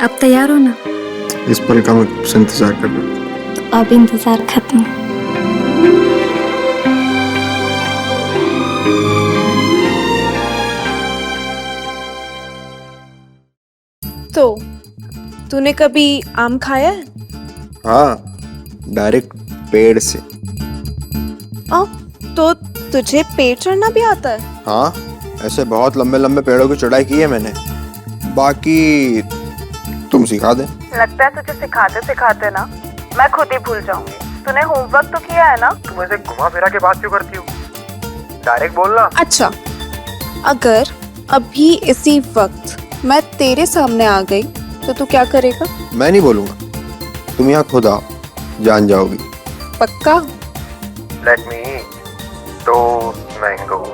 अब तैयार हो ना? इस पल का मैं कब से इंतजार कर रहा हूँ। तो अब इंतजार खत्म। तो तूने कभी आम खाया है? हाँ, डायरेक्ट पेड़ से। तो तुझे पेड़ चढ़ना भी आता है? हाँ, ऐसे बहुत लंबे लंबे पेड़ों की चढ़ाई की है मैंने। बाकी तुम सिखा दे। लगता है तुझे सिखाते सिखाते ना मैं खुद ही भूल जाऊंगी। तूने होमवर्क तो किया है ना? तुम ऐसे घुमा फिरा के बात क्यों करती हो? डायरेक्ट बोलना। अच्छा, अगर अभी इसी वक्त मैं तेरे सामने आ गई तो तू क्या करेगा? मैं नहीं बोलूंगा, तुम यहाँ खुद आओ, जान जाओगी। पक्का? लेट मी तो मैंगो।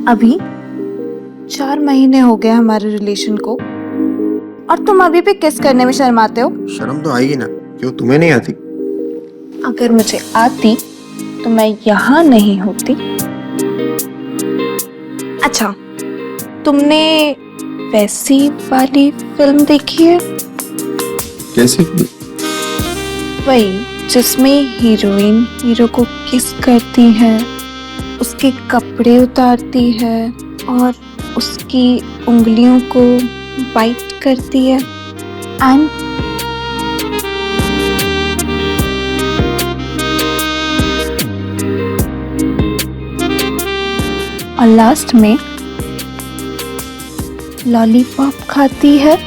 अभी 4 महीने हो गए हमारे रिलेशन को और तुम अभी भी किस करने में शर्माते हो? शर्म तो आएगी ना, क्यों तुम्हें नहीं आती? अगर मुझे आती तो मैं यहाँ नहीं होती। अच्छा, तुमने वैसी वाली फिल्म देखी है? कैसी? वही जिसमें हीरोइन हीरो को किस करती है, उसके कपड़े उतारती है और उसकी उंगलियों को बाइट करती है एंड और लास्ट में लॉलीपॉप खाती है।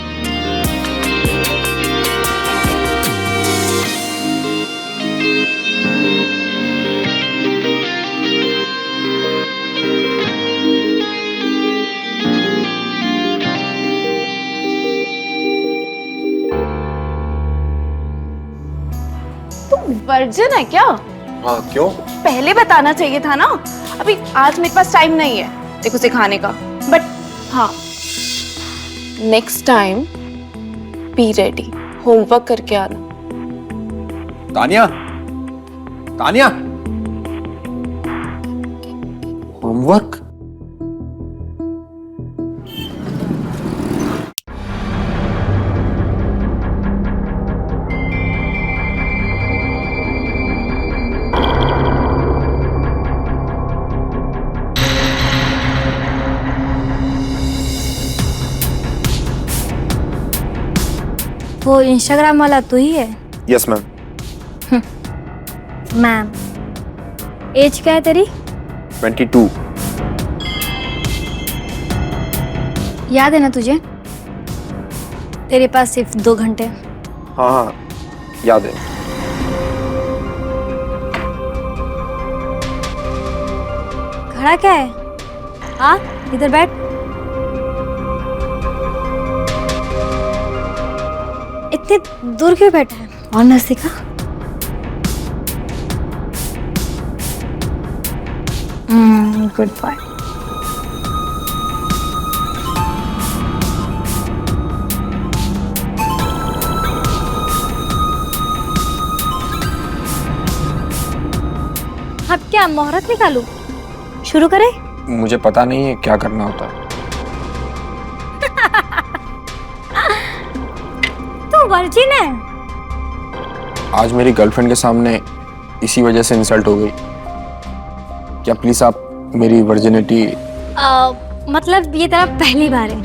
वर्जिन है क्या? हाँ, क्यों? पहले बताना चाहिए था ना। अभी आज मेरे पास टाइम नहीं है देखो सिखाने का, बट हाँ next time be ready, homework करके आना। तानिया, तानिया, होमवर्क? वो इंस्टाग्राम वाला तू ही है? Yes ma'am. मैम, एज क्या है तेरी? 22। याद है ना तुझे? तेरे पास सिर्फ 2 घंटे। हाँ हाँ, याद है। खड़ा क्या है? हाँ, इधर बैठ। इतने दूर क्यों बैठा है? और न सीखा? Good boy. अब क्या मुहूर्त निकालूं? शुरू करें? मुझे पता नहीं है क्या करना होता है। तू वर्जिन है? आज मेरी गर्लफ्रेंड के सामने इसी वजह से इंसल्ट हो गई। क्या प्लीज आप मेरी वर्जिनिटी? मतलब ये तेरा पहली बार है?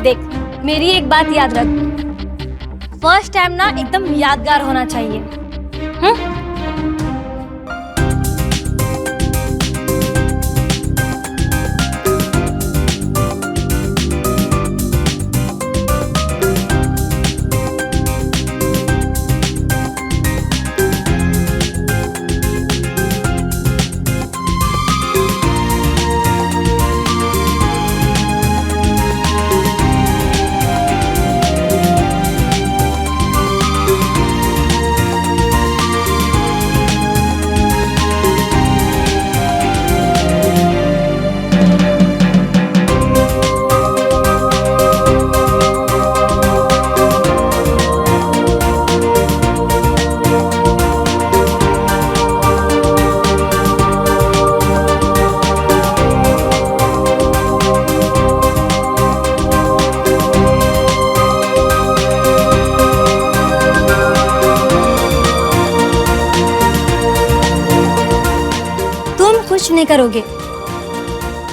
देख, मेरी एक बात याद रख, फर्स्ट टाइम ना एकदम यादगार होना चाहिए। कुछ नहीं करोगे।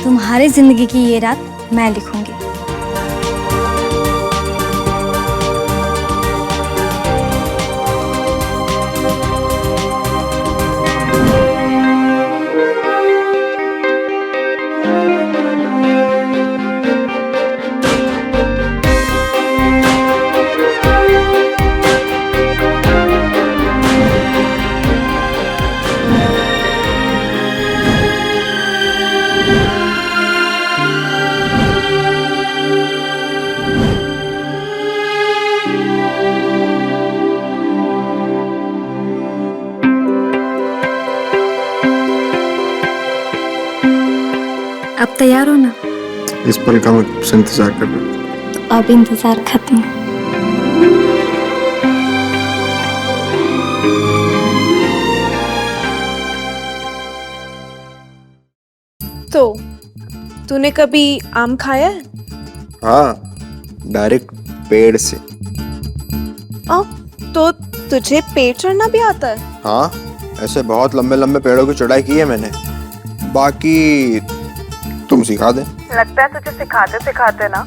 तुम्हारी जिंदगी की ये रात मैं लिखूंगी। अब तैयार हो ना? इस पल का मैं कब से इंतजार कर रहा हूँ। तो अब इंतजार खत्म। तो तूने कभी आम खाया है? हाँ, डायरेक्ट पेड़ से। तो तुझे पेड़ चढ़ना भी आता है? हाँ, ऐसे बहुत लंबे लंबे पेड़ों की चढ़ाई की है मैंने। बाकी तुम सिखा दे। लगता है तुझे सिखाते सिखाते ना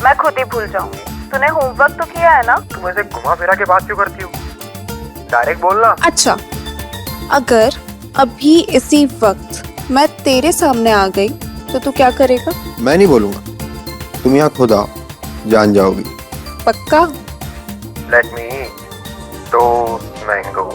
मैं खुद ही भूल जाऊंगी। तूने होमवर्क तो किया है ना? तुम ऐसे घुमा फिरा के बात क्यों करती हो? डायरेक्ट बोलना। अच्छा, अगर अभी इसी वक्त मैं तेरे सामने आ गई तो तू क्या करेगा? मैं नहीं बोलूंगा, तुम यहाँ खुद आओ, जान जाओगी। पक्का? लेट मी दो मैंगो।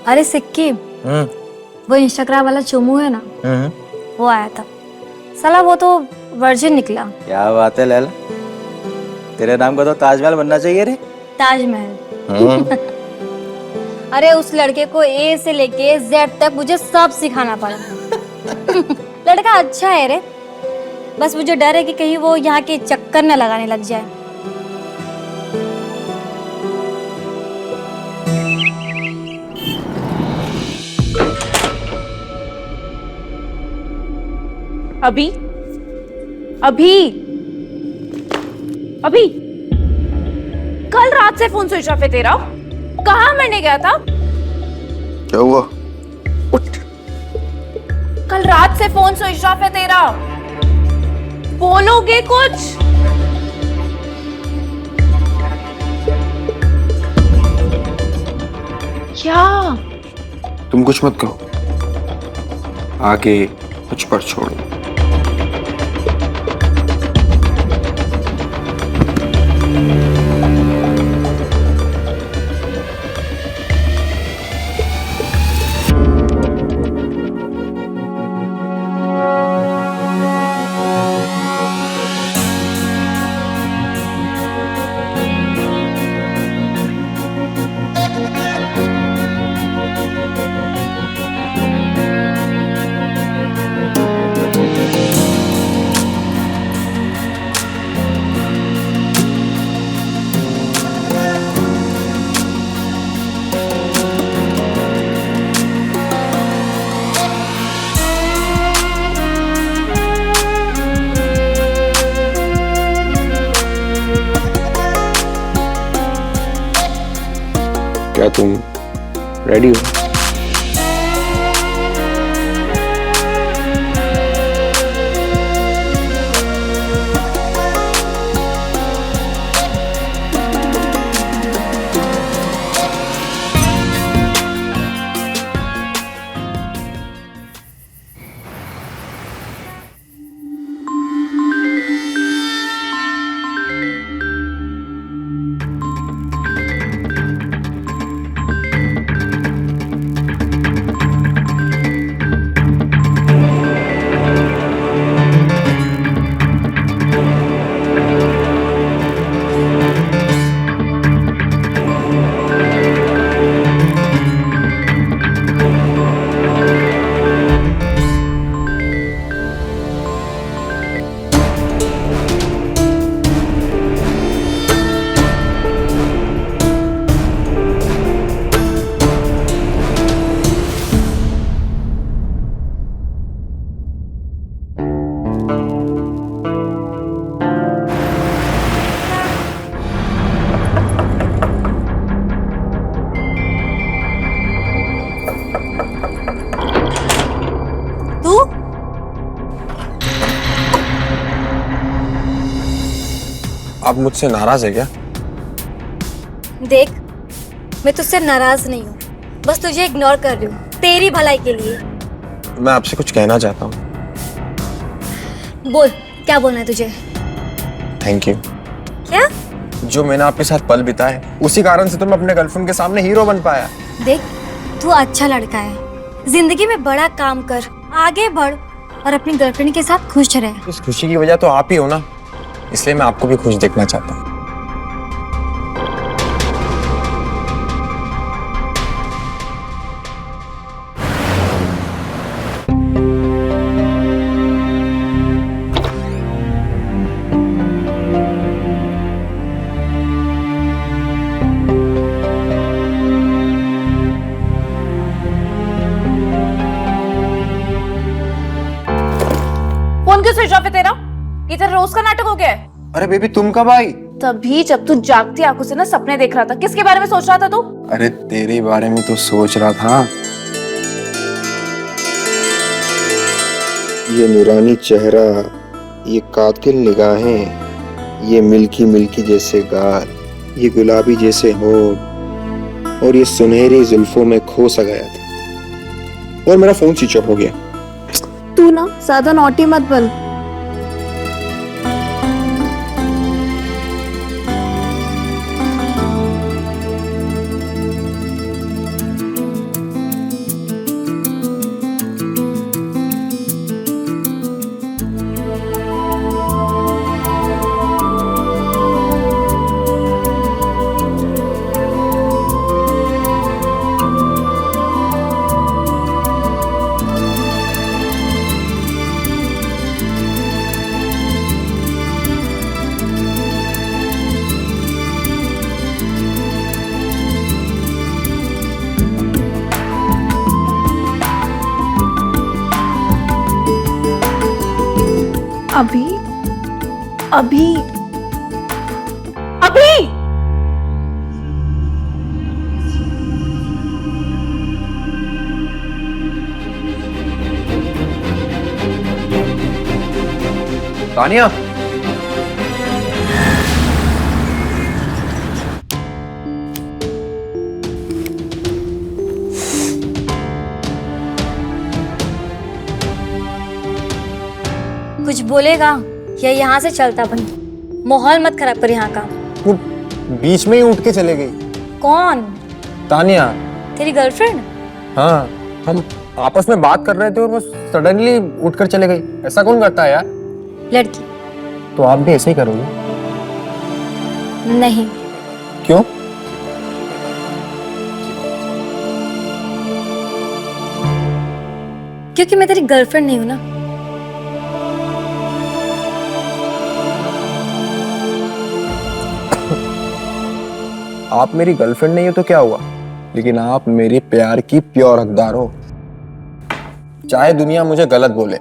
अरे सिक्की, वो इंस्टाग्राम वाला चोमू है ना, वो आया था। साला वो तो वर्जिन निकला। क्या बात है लैला, तेरे नाम का तो ताजमहल बनना चाहिए रे। ताजमहल। अरे उस लड़के को ए से लेके जेड तक मुझे सब सिखाना पड़ा। लड़का अच्छा है रे, बस मुझे डर है कि कहीं वो यहाँ के चक्कर न लगाने लग जाए। अभी अभी अभी कल रात से फोन स्विच ऑफ है तेरा। कहाँ मरने गया था? क्या हुआ? उठ, कल रात से फोन स्विच ऑफ है तेरा। बोलोगे कुछ? क्या? तुम कुछ मत कहो, आगे कुछ पर छोड़ो। क्या तुम रेडी हो? आप मुझसे नाराज है क्या? देख, मैं तुझसे नाराज नहीं हूँ, बस तुझे इग्नोर कर रही हूँ तेरी भलाई के लिए। मैं आपसे कुछ कहना चाहता हूँ। बोल, क्या बोलना है तुझे? Thank you. क्या? जो मैंने आपके साथ पल बिताए, उसी कारण से तो मैं अपने गर्लफ्रेंड के सामने हीरो बन पाया। देख, तू अच्छा लड़का है, जिंदगी में बड़ा काम कर, आगे बढ़ और अपनी गर्लफ्रेंड के साथ खुश रह। इस खुशी की वजह तो आप ही हो ना, इसलिए मैं आपको भी खुश देखना चाहता हूँ। फोन क्यों स्विच ऑफ है तेरा? ये तेरा रोज का नाटक हो गया है। अरे बेबी, तुम कब आई? तभी जब तू जागती आंखों से ना सपने देख रहा था। किसके बारे में सोच रहा था तू? अरे तेरे बारे में तो सोच रहा था। ये नूरानी चेहरा, ये कातिल निगाहें, ये मिल्की मिल्की जैसे गाल, ये गुलाबी जैसे होठ और ये सुनहरी जुल्फों में खो सा गया था। और मेरा फोन स्विच ऑफ हो गया। तू ना ज्यादा नॉटी मत बन। अभी अभी अभी तानिया, कुछ बोलेगा या यहाँ से चलता बन? माहौल मत खराब कर यहाँ का। वो बीच में ही उठ के चले गई। कौन? तानिया। तेरी गर्लफ्रेंड? हाँ, हम आपस में बात कर रहे थे और वो सडनली उठकर चले गई। ऐसा कौन करता है यार? लड़की? तो आप भी ऐसे ही करोगे? नहीं। क्यों? क्योंकि मैं तेरी गर्लफ्रेंड नहीं हूं ना। आप मेरी गर्लफ्रेंड नहीं हो तो क्या हुआ, लेकिन आप मेरे प्यार की प्योर हकदार हो। चाहे दुनिया मुझे गलत बोले,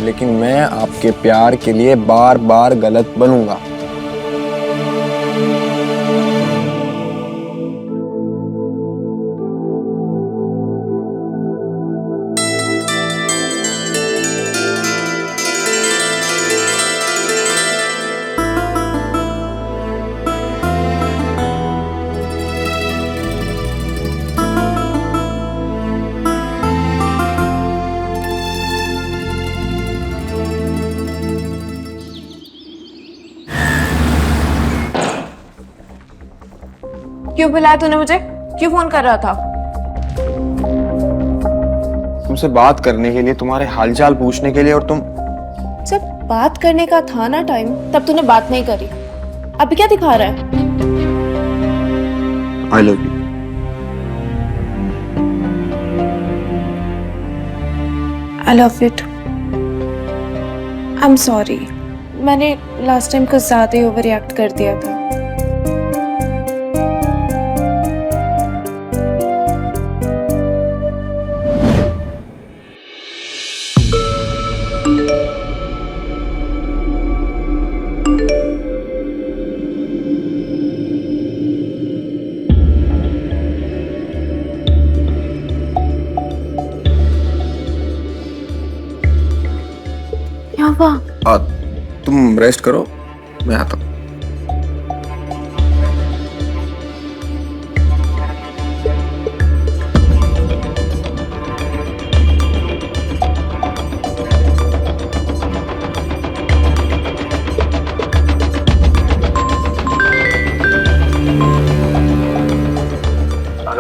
लेकिन मैं आपके प्यार के लिए बार बार गलत बनूंगा। क्यों बुलाया तूने मुझे? क्यों फोन कर रहा था? तुमसे बात करने के लिए, तुम्हारे हालचाल पूछने के लिए। और तुम जब बात करने का था ना टाइम, तब तूने बात नहीं करी। अभी क्या दिखा रहा है? I love you. I love it. I am sorry, मैंने लास्ट टाइम कुछ ज्यादा ही ओवर रिएक्ट कर दिया था। तुम रेस्ट करो, मैं आता हूँ।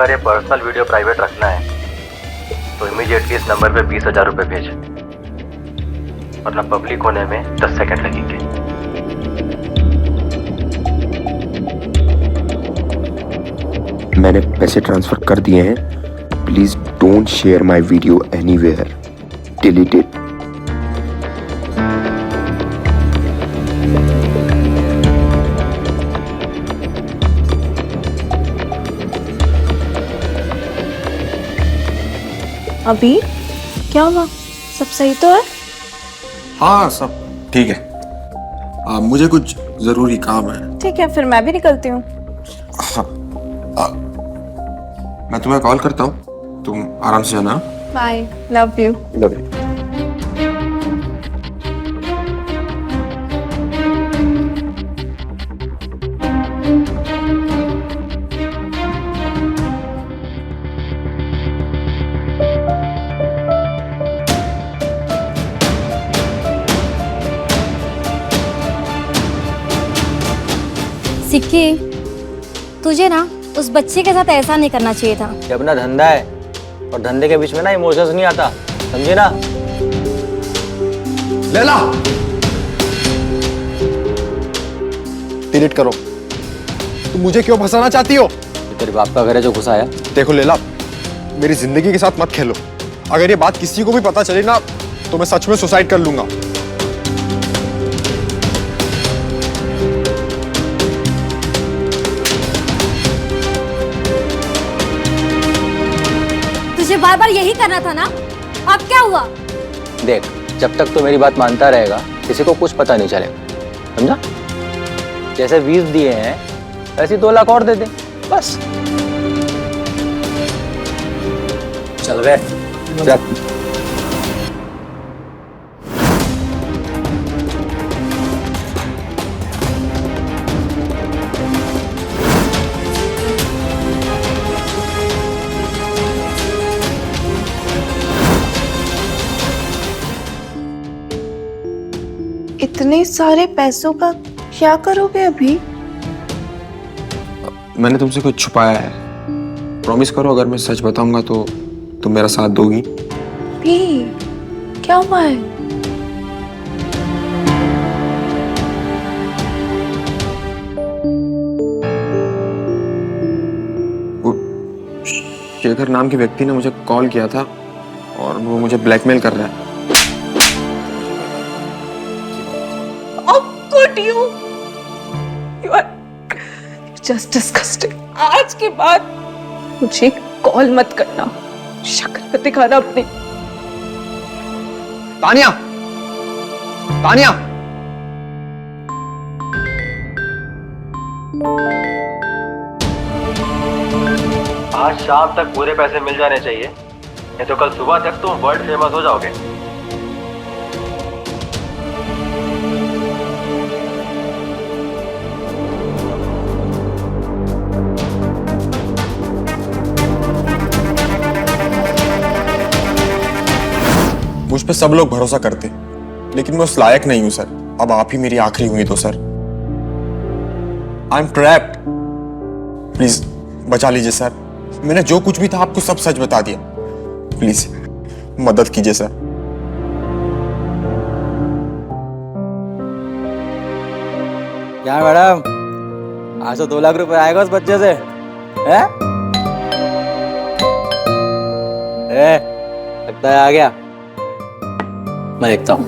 अगर ये पर्सनल वीडियो प्राइवेट रखना है तो इमीडिएटली इस नंबर पे 20,000 रुपए भेज, वरना पब्लिक होने में 10 सेकंड लगेंगे। मैंने पैसे ट्रांसफर कर दिए हैं। Please don't share my video anywhere. Delete it. अभी क्या हुआ? सब सही तो है? हाँ सब ठीक है। मुझे कुछ जरूरी काम है। ठीक है, फिर मैं भी निकलती हूँ। मैं तुम्हें कॉल करता हूँ, तुम आराम से जाना। Bye, love you. Love you. Sikki, तुझे ना उस बच्चे के साथ ऐसा नहीं करना चाहिए था। ये अपना धंधा है और धंधे के बीच में ना इमोशंस नहीं आता, समझे ना? लैला, डिलीट करो। तुम मुझे क्यों फंसाना चाहती हो? ये तेरे बाप का घर है जो घुसा है। देखो लैला, मेरी जिंदगी के साथ मत खेलो। अगर ये बात किसी को भी पता चली ना तो मैं सच में सुसाइड कर लूंगा। तुझे बार बार यही करना था ना, अब क्या हुआ? देख, जब तक तो मेरी बात मानता रहेगा किसी को कुछ पता नहीं चलेगा, समझा? जैसे 20 दिए हैं वैसे 2 लाख और दे दे, बस। चल बे, चल। इतने सारे पैसों का क्या करोगे अभी? मैंने तुमसे कुछ छुपाया है। प्रॉमिस करो, अगर मैं सच बताऊंगा तो तुम मेरा साथ दोगी। भी क्या हुआ है? वो शेखर नाम के व्यक्ति ने मुझे कॉल किया था और वो मुझे ब्लैकमेल कर रहा है। You are just disgusting. आज के बाद मुझे कॉल मत करना, शक्ल मत दिखाना अपनी। तानिया, तानिया, आज शाम तक पूरे पैसे मिल जाने चाहिए, नहीं तो कल सुबह तक तुम वर्ल्ड फेमस हो जाओगे। मुझ पे सब लोग भरोसा करते, लेकिन मैं उस लायक नहीं हूं सर। अब आप ही मेरी आखिरी हुई तो sir. I am trapped. Please बचा लीजिए सर। मैंने जो कुछ भी था आपको सब सच बता दिया। प्लीज मदद कीजिए सर। क्या मैडम, आज तो 2 लाख रुपए आएगा उस बच्चे से, हैं? लगता है आ गया। मैं देखता हूँ।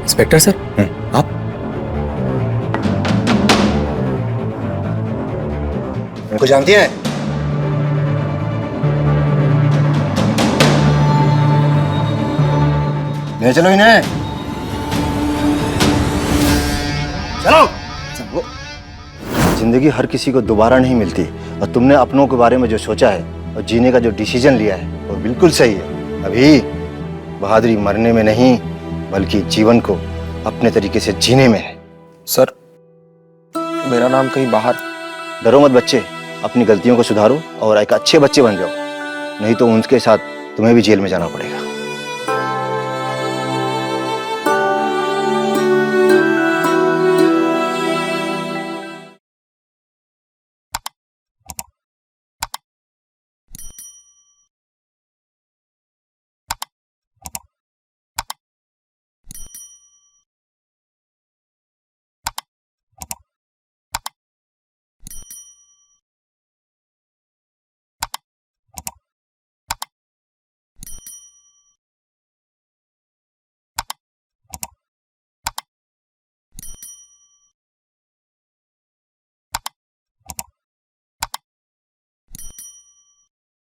इंस्पेक्टर सर, आप? उनको जानती हैं? ले चलो इन्हें। चलो। जिंदगी हर किसी को दोबारा नहीं मिलती, और तुमने अपनों के बारे में जो सोचा है और जीने का जो डिसीजन लिया है वो बिल्कुल सही है। अभी बहादुरी मरने में नहीं, बल्कि जीवन को अपने तरीके से जीने में है। सर, मेरा नाम कहीं बाहर। डरो मत बच्चे, अपनी गलतियों को सुधारो और एक अच्छे बच्चे बन जाओ, नहीं तो उनके साथ तुम्हें भी जेल में जाना पड़ेगा।